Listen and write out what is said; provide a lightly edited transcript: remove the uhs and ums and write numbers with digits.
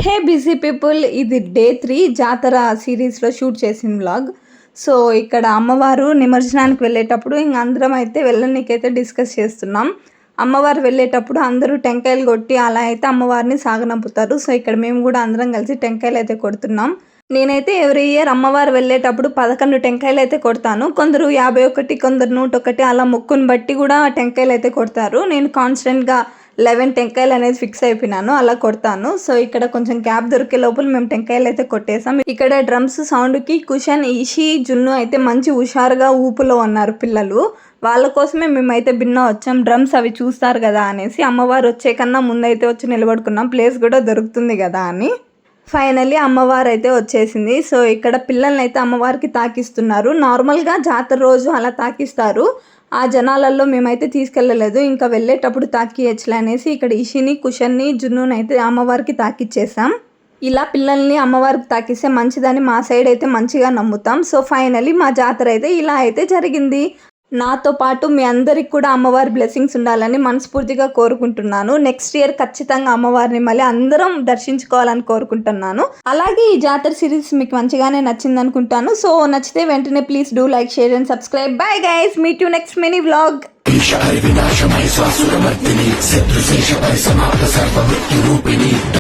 హే busy people, ఇది day 3 జాతర సిరీస్లో షూట్ చేసిన వ్లాగ్. సో ఇక్కడ అమ్మవారు నిమజ్జనానికి వెళ్ళేటప్పుడు అందరం అయితే వెళ్ళనీకైతే డిస్కస్ చేస్తున్నాం. అమ్మవారు వెళ్ళేటప్పుడు అందరూ టెంకాయలు కొట్టి అలా అయితే అమ్మవారిని సాగనంపుతారు. సో ఇక్కడ మేము కూడా అందరం కలిసి టెంకాయలు అయితే కొడుతున్నాం. నేనైతే ఎవ్రీ ఇయర్ అమ్మవారు వెళ్ళేటప్పుడు 11 టెంకాయలు అయితే కొడతాను. కొందరు 51, కొందరు 101 అలా మొక్కుని బట్టి కూడా టెంకాయలు అయితే కొడతారు. నేను కాన్స్టెంట్గా 11 టెంకాయలు అనేది ఫిక్స్ అయిపోయినాను, అలా కొడతాను. సో ఇక్కడ కొంచెం గ్యాప్ దొరికే లోపల మేము టెంకాయలు అయితే కొట్టేసాం. ఇక్కడ డ్రమ్స్ సౌండ్కి కుషన్, ఈషి, జున్ను అయితే మంచి హుషారుగా ఊపులో ఉన్నారు పిల్లలు. వాళ్ళ కోసమే మేమైతే భిన్న వచ్చాం. డ్రమ్స్ అవి చూస్తారు కదా అనేసి అమ్మవారు వచ్చే కన్నా ముందైతే వచ్చి నిలబడుకున్నాం, ప్లేస్ కూడా దొరుకుతుంది కదా అని. ఫైనల్లీ అమ్మవారు అయితే వచ్చేసింది. సో ఇక్కడ పిల్లల్ని అయితే అమ్మవారికి తాకిస్తున్నారు. నార్మల్గా జాతర రోజు అలా తాకిస్తారు. ఆ జనాలలో మేమైతే తీసుకెళ్ళలేదు, ఇంకా వెళ్ళేటప్పుడు తాకియచ్చులే అనేసి ఇక్కడ ఇషిని, కుషన్ని, జున్నుని అయితే అమ్మవారికి తాకిచ్చేసాం. ఇలా పిల్లల్ని అమ్మవారికి తాకిస్తే మంచిదని మా సైడ్ అయితే మంచిగా నమ్ముతాం. సో ఫైనల్లీ మా జాతర అయితే ఇలా అయితే జరిగింది. నాతో పాటు మీ అందరికి కూడా అమ్మవారి బ్లెస్సింగ్స్ ఉండాలని మనస్ఫూర్తిగా కోరుకుంటున్నాను. నెక్స్ట్ ఇయర్ ఖచ్చితంగా అమ్మవారిని మళ్ళీ అందరం దర్శించుకోవాలని కోరుకుంటున్నాను. అలాగే ఈ జాతర సిరీస్ మీకు మంచిగానే నచ్చింది అనుకుంటాను. సో నచ్చితే వెంటనే please do like, share and subscribe. Bye guys, meet you next mini vlog.